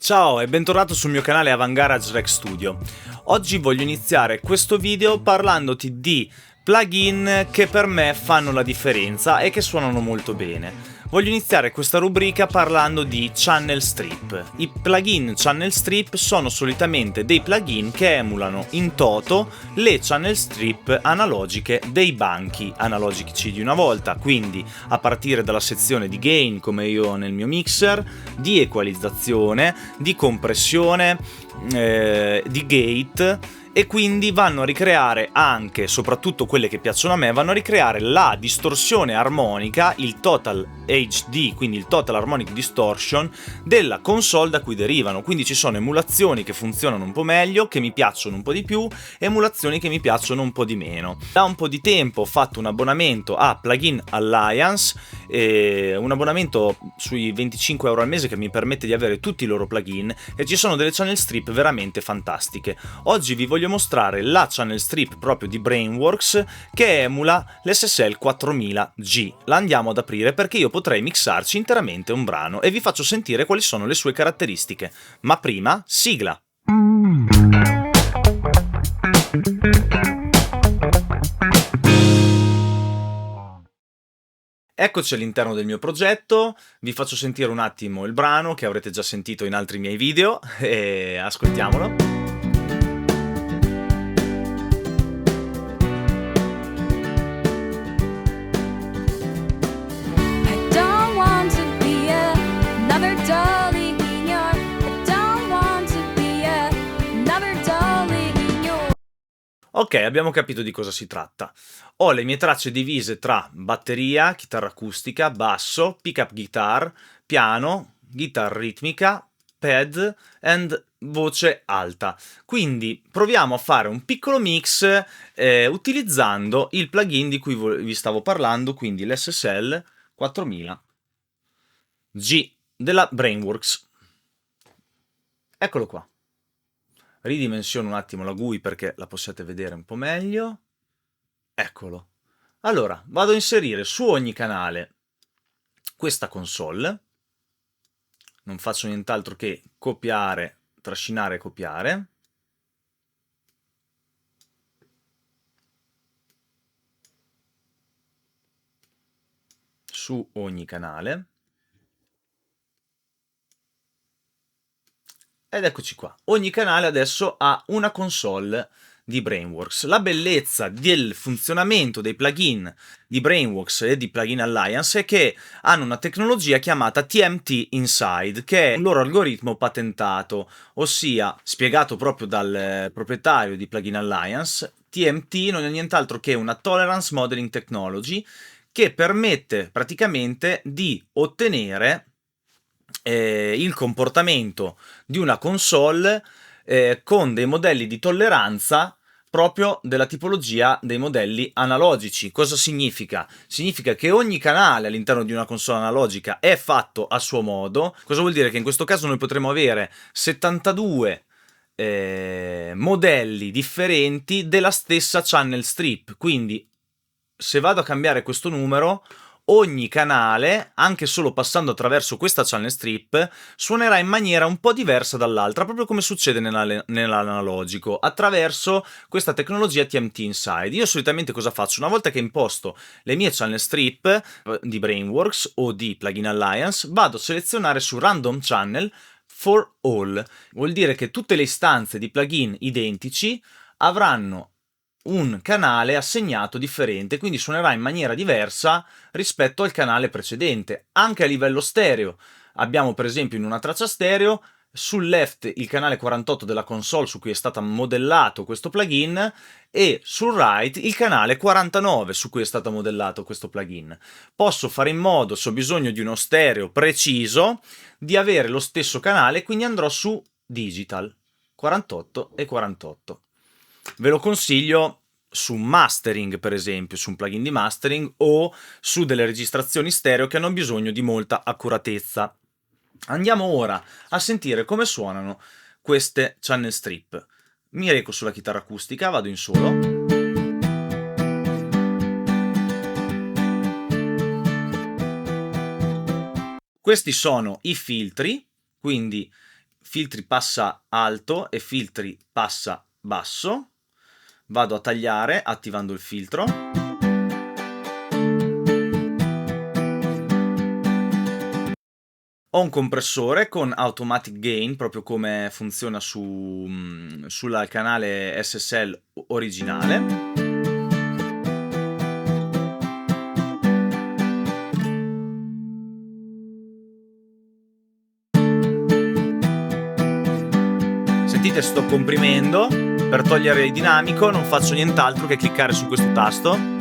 Ciao e bentornato sul mio canale Avant Garage Rec Studio. Oggi voglio iniziare questo video parlandoti di plugin che per me fanno la differenza e che suonano molto bene. Voglio iniziare questa rubrica parlando di channel strip. I plugin channel strip sono solitamente dei plugin che emulano in toto le channel strip analogiche dei banchi analogici di una volta, quindi a partire dalla sezione di gain, come io ho nel mio mixer, di equalizzazione, di compressione, di gate, e quindi vanno a ricreare anche, soprattutto quelle che piacciono a me, vanno a ricreare la distorsione armonica, il Total HD, quindi il Total Harmonic Distortion della console da cui derivano. Quindi ci sono emulazioni che funzionano un po' meglio, che mi piacciono un po' di più, emulazioni che mi piacciono un po' di meno. Da un po' di tempo ho fatto un abbonamento a Plugin Alliance, un abbonamento sui 25 euro al mese che mi permette di avere tutti i loro plugin, e ci sono delle channel strip veramente fantastiche. Oggi vi voglio mostrare la channel strip proprio di Brainworks che emula l'SSL 4000G. La andiamo ad aprire perché io potrei mixarci interamente un brano e vi faccio sentire quali sono le sue caratteristiche. Ma prima, sigla! Eccoci all'interno del mio progetto, vi faccio sentire un attimo il brano che avrete già sentito in altri miei video e ascoltiamolo. Ok, abbiamo capito di cosa si tratta. Ho le mie tracce divise tra batteria, chitarra acustica, basso, pickup guitar, piano, chitarra ritmica, pad e voce alta. Quindi proviamo a fare un piccolo mix utilizzando il plugin di cui vi stavo parlando, quindi l'SSL 4000G della Brainworks. Eccolo qua. Ridimensiono un attimo la GUI perché la possiate vedere un po' meglio. Eccolo. Allora, vado a inserire su ogni canale questa console. Non faccio nient'altro che copiare, trascinare e copiare. Su ogni canale. Ed eccoci qua, ogni canale adesso ha una console di Brainworks. La bellezza del funzionamento dei plugin di Brainworks e di Plugin Alliance è che hanno una tecnologia chiamata TMT Inside, che è un loro algoritmo patentato, ossia, spiegato proprio dal proprietario di Plugin Alliance, TMT non è nient'altro che una Tolerance Modeling Technology che permette praticamente di ottenere il comportamento di una console con dei modelli di tolleranza proprio della tipologia dei modelli analogici. Cosa significa? Significa che ogni canale all'interno di una console analogica è fatto a suo modo. Cosa vuol dire? Che in questo caso noi potremo avere 72 modelli differenti della stessa channel strip. Quindi se vado a cambiare questo numero, ogni canale, anche solo passando attraverso questa channel strip, suonerà in maniera un po' diversa dall'altra, proprio come succede nell'analogico, attraverso questa tecnologia TMT Inside. Io solitamente cosa faccio? Una volta che imposto le mie channel strip di Brainworks o di Plugin Alliance, vado a selezionare su Random Channel for All. Vuol dire che tutte le istanze di plugin identici avranno un canale assegnato differente, quindi suonerà in maniera diversa rispetto al canale precedente. Anche a livello stereo abbiamo per esempio in una traccia stereo sul left il canale 48 della console su cui è stato modellato questo plugin e sul right il canale 49 su cui è stato modellato questo plugin. Posso fare in modo, se ho bisogno di uno stereo preciso, di avere lo stesso canale, quindi andrò su digital 48 e 48. Ve lo consiglio su mastering, per esempio, su un plugin di mastering o su delle registrazioni stereo che hanno bisogno di molta accuratezza. Andiamo ora a sentire come suonano queste channel strip. Mi reco sulla chitarra acustica, vado in solo. Questi sono i filtri, quindi filtri passa alto e filtri passa basso. Vado a tagliare attivando il filtro. Ho un compressore con automatic gain, proprio come funziona sul canale SSL originale. Sentite, sto comprimendo. Per togliere il dinamico non faccio nient'altro che cliccare su questo tasto.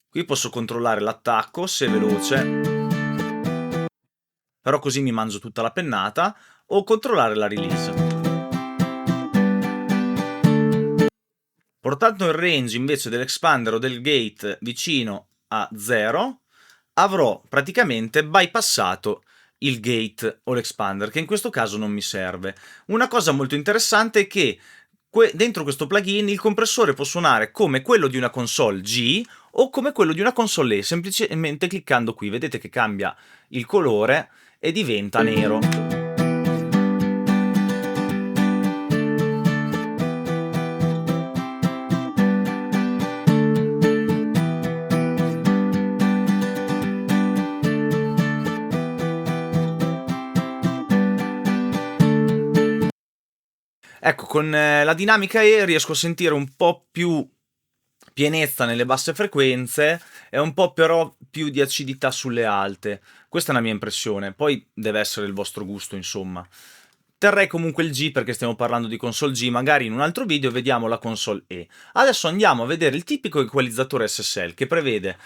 Qui posso controllare l'attacco, se è veloce, però così mi mangio tutta la pennata, o controllare la release. Portando il range invece dell'expander o del gate vicino a 0, avrò praticamente bypassato il gate o l'expander, che in questo caso non mi serve. Una cosa molto interessante è che dentro questo plugin il compressore può suonare come quello di una console G o come quello di una console E, semplicemente cliccando qui. Vedete che cambia il colore e diventa nero. Ecco, con la dinamica E riesco a sentire un po' più pienezza nelle basse frequenze e un po' però più di acidità sulle alte. Questa è una mia impressione, poi deve essere il vostro gusto, insomma. Terrei comunque il G perché stiamo parlando di console G, magari in un altro video vediamo la console E. Adesso andiamo a vedere il tipico equalizzatore SSL che prevede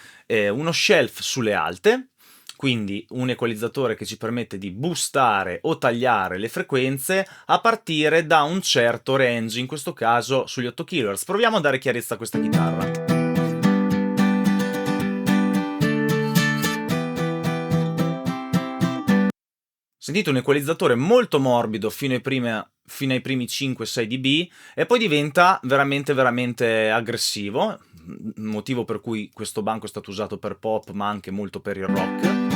uno shelf sulle alte, quindi un equalizzatore che ci permette di boostare o tagliare le frequenze a partire da un certo range, in questo caso sugli 8 kHz. Proviamo a dare chiarezza a questa chitarra. Sentite, un equalizzatore molto morbido fino ai primi 5-6 dB e poi diventa veramente aggressivo, motivo per cui questo banco è stato usato per pop ma anche molto per il rock.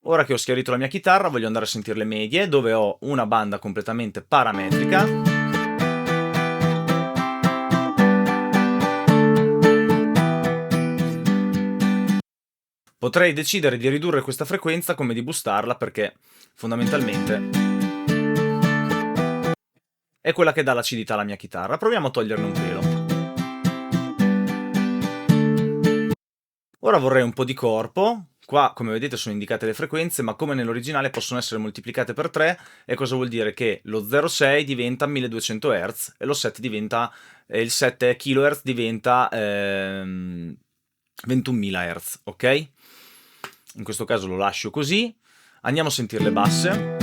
Ora che ho schiarito la mia chitarra voglio andare a sentire le medie, dove ho una banda completamente parametrica. Potrei decidere di ridurre questa frequenza come di boostarla, perché fondamentalmente è quella che dà l'acidità alla mia chitarra. Proviamo a toglierne un pelo. Ora vorrei un po' di corpo. Qua, come vedete, sono indicate le frequenze, ma come nell'originale possono essere moltiplicate per 3, e cosa vuol dire? Che lo 0,6 diventa 1200 Hz e il 7 kHz diventa 21.000 Hz, ok? In questo caso lo lascio così. Andiamo a sentire le basse.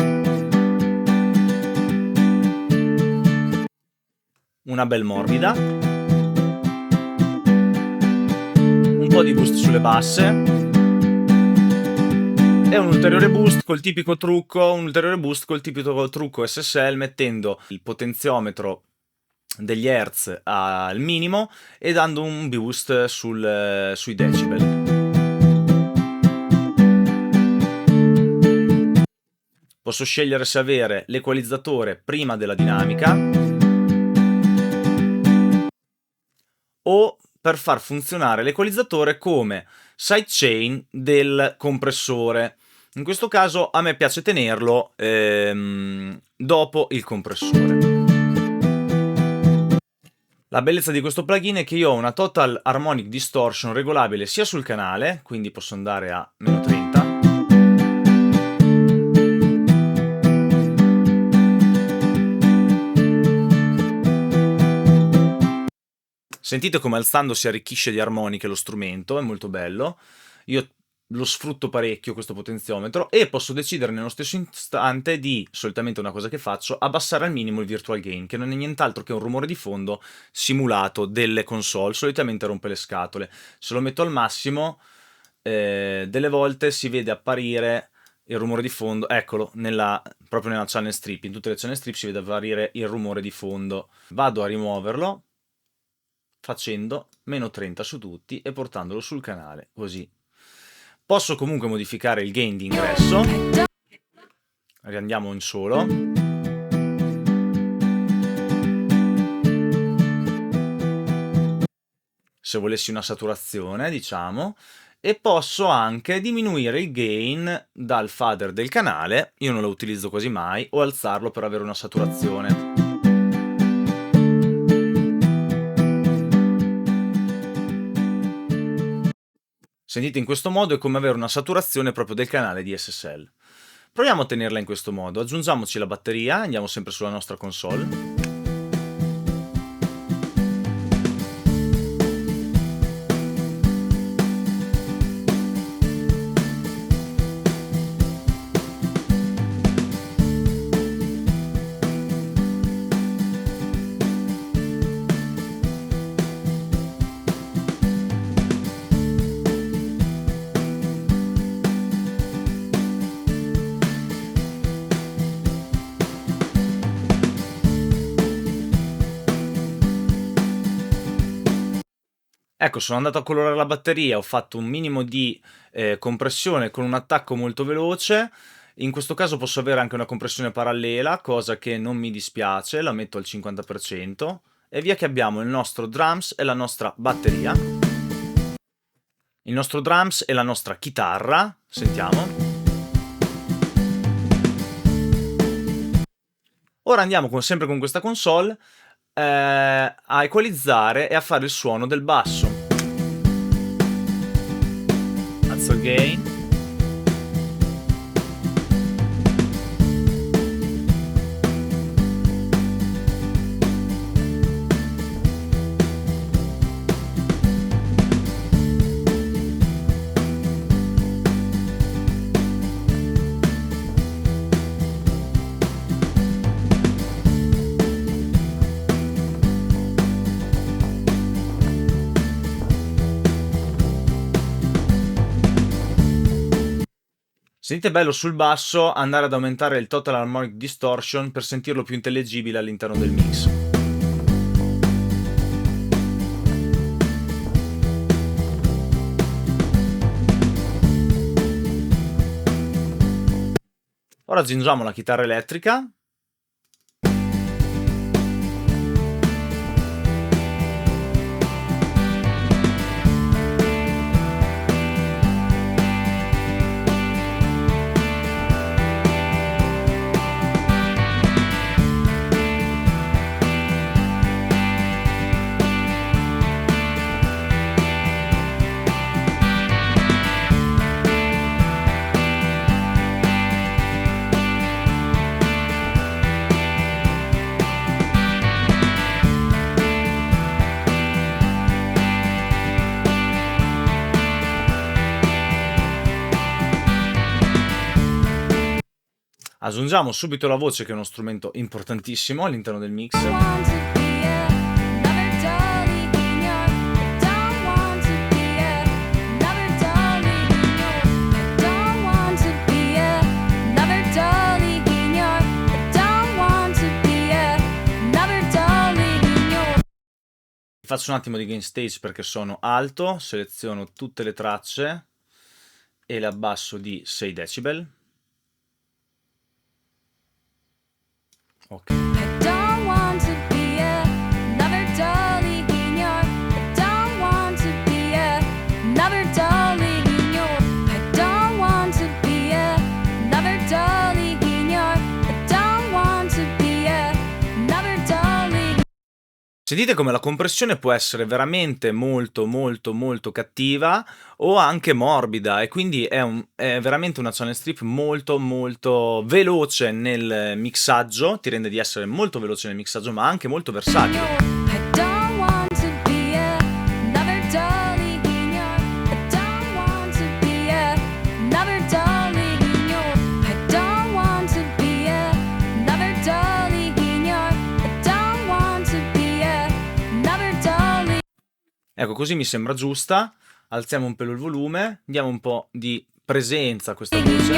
Una bel morbida. Un po' di boost sulle basse. E un ulteriore boost col tipico trucco, SSL, mettendo il potenziometro degli hertz al minimo e dando un boost sui decibel. Posso scegliere se avere l'equalizzatore prima della dinamica o per far funzionare l'equalizzatore come sidechain del compressore. In questo caso a me piace tenerlo dopo il compressore. La bellezza di questo plugin è che io ho una Total Harmonic Distortion regolabile sia sul canale, quindi posso andare a meno 30, sentite come alzando si arricchisce di armoniche lo strumento, è molto bello. Io lo sfrutto parecchio questo potenziometro e posso decidere nello stesso istante di, solitamente una cosa che faccio, abbassare al minimo il virtual gain, che non è nient'altro che un rumore di fondo simulato delle console, solitamente rompe le scatole. Se lo metto al massimo, delle volte si vede apparire il rumore di fondo, eccolo, proprio nella channel strip, in tutte le channel strip si vede apparire il rumore di fondo. Vado a rimuoverlo, facendo -30 su tutti e portandolo sul canale, così. Posso comunque modificare il gain di ingresso. Riandiamo in solo. Se volessi una saturazione, diciamo. E posso anche diminuire il gain dal fader del canale, io non lo utilizzo quasi mai, o alzarlo per avere una saturazione. Sentite, in questo modo è come avere una saturazione proprio del canale di SSL. Proviamo a tenerla in questo modo, aggiungiamoci la batteria, andiamo sempre sulla nostra console. Ecco, sono andato a colorare la batteria, ho fatto un minimo di compressione con un attacco molto veloce. In questo caso posso avere anche una compressione parallela, cosa che non mi dispiace, la metto al 50%. E via che abbiamo il nostro drums e la nostra batteria. Il nostro drums e la nostra chitarra, sentiamo. Ora andiamo sempre con questa console a equalizzare e a fare il suono del basso. Alzo il gain. Sentite bello sul basso andare ad aumentare il Total Harmonic Distortion per sentirlo più intellegibile all'interno del mix. Ora aggiungiamo la chitarra elettrica. Aggiungiamo subito la voce, che è uno strumento importantissimo all'interno del mix. Faccio un attimo di gain stage perché sono alto, seleziono tutte le tracce e le abbasso di 6 decibel. Ok. Sentite come la compressione può essere veramente molto cattiva o anche morbida, e quindi è veramente una channel strip molto veloce nel mixaggio, ti rende di essere molto veloce nel mixaggio, ma anche molto versatile. Ecco, così mi sembra giusta. Alziamo un pelo il volume, diamo un po' di presenza a questa voce.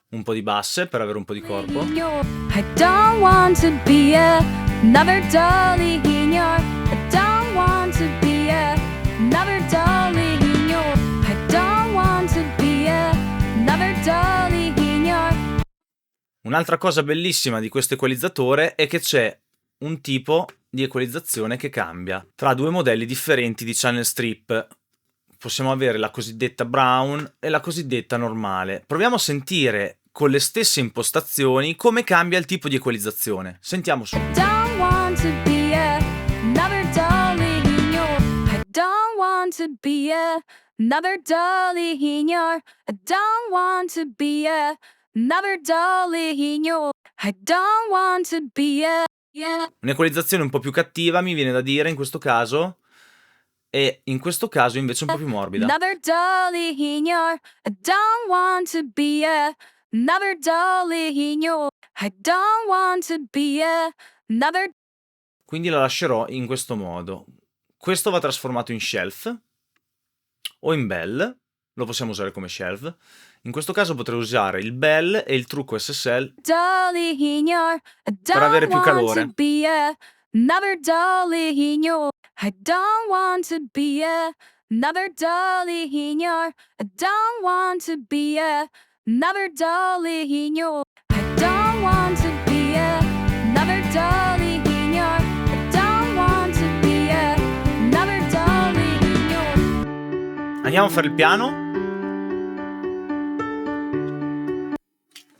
un po' di basse per avere un po' di corpo. I don't want to be another dolly in your. I don't want to be another dolly in your. I don't want to be another dolly in your. Un'altra cosa bellissima di questo equalizzatore è che c'è un tipo di equalizzazione che cambia tra due modelli differenti di channel strip. Possiamo avere la cosiddetta brown e la cosiddetta normale. Proviamo a sentire con le stesse impostazioni come cambia il tipo di equalizzazione. Sentiamo su. I don't want to be another dolly in your. I don't want to be another dolly in your. I don't want to be another dolly in your. I don't want to be yeah. Un'equalizzazione un po' più cattiva, mi viene da dire in questo caso, e in questo caso invece un po' più morbida. Another dolly in your. I don't want to be another dolly in your. I don't want to be another. Quindi la lascerò in questo modo. Questo va trasformato in shelf o in bell, lo possiamo usare come shelf. In questo caso potrei usare il bell e il trucco SSL Dolly in your. I per avere don't più want calore. to be another dolly in your. I don't want to be another dolly in your. I don't want to be another dolly in your. I don't want to be another dolly in your. I don't want to be another dolly in your. Andiamo a fare il piano.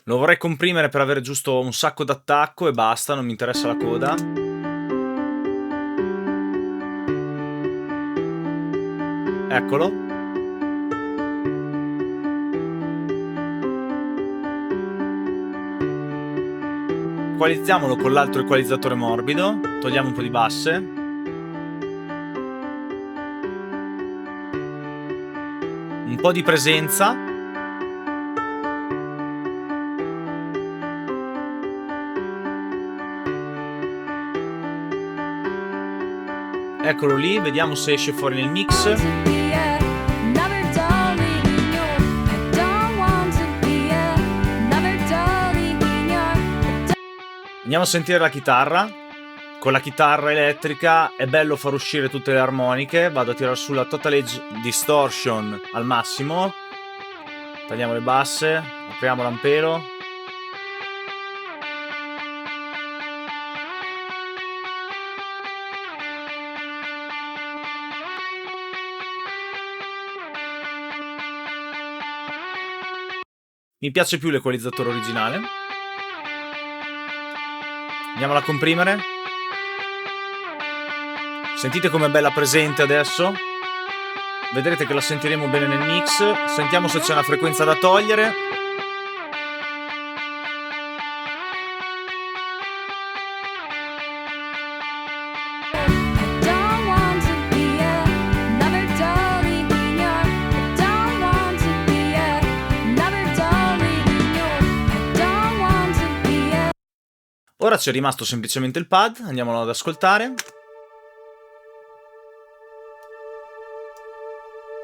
Lo vorrei comprimere per avere giusto un sacco d'attacco e basta, non mi interessa la coda. Eccolo. Equalizziamolo con l'altro equalizzatore morbido, togliamo un po' di basse. Un po' di presenza. Eccolo lì, vediamo se esce fuori nel mix. To be another dolly in your. I don't want to be another dolly in your. Andiamo a sentire la chitarra. Con la chitarra elettrica è bello far uscire tutte le armoniche. Vado a tirare su la Total Edge Distortion al massimo. Tagliamo le basse, apriamo l'ampelo. Mi piace più l'equalizzatore originale. Andiamola a comprimere. Sentite com'è bella presente adesso? Vedrete che la sentiremo bene nel mix. Sentiamo se c'è una frequenza da togliere. I don't want to be another dolly in your. I don't want to be another dolly in your. I don't want to be Ora c'è rimasto semplicemente il pad. Andiamolo ad ascoltare.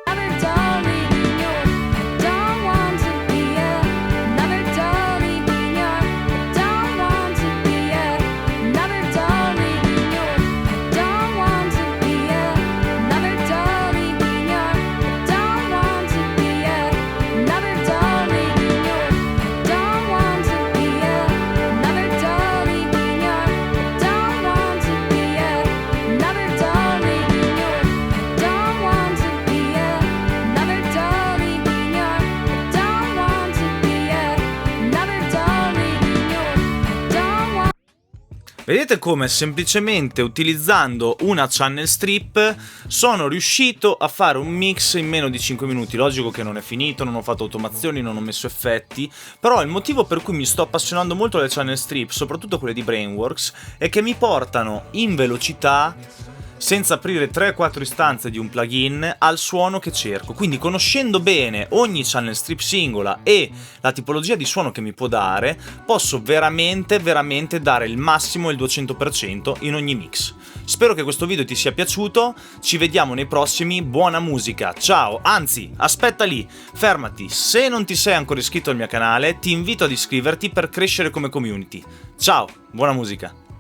another dolly in your. I don't want to be another dolly in your. I don't want to be another dolly in your. I don't want to be another dolly in your. I don't want to be another dolly in your. I don't want to be another dolly in your. I don't want to be another dolly in your. I don't want to be another dolly in your. I don't want to be another dolly in your. I don't want. Vedete come semplicemente utilizzando una channel strip sono riuscito a fare un mix in meno di 5 minuti. Logico che non è finito, non ho fatto automazioni, non ho messo effetti, però il motivo per cui mi sto appassionando molto alle channel strip, soprattutto quelle di Brainworks, è che mi portano in velocità, senza aprire 3-4 istanze di un plugin, al suono che cerco. Quindi conoscendo bene ogni channel strip singola e la tipologia di suono che mi può dare, posso veramente dare il massimo, il 200% in ogni mix. Spero che questo video ti sia piaciuto, ci vediamo nei prossimi, buona musica, ciao, anzi, aspetta lì, fermati, se non ti sei ancora iscritto al mio canale, ti invito ad iscriverti per crescere come community. Ciao, buona musica.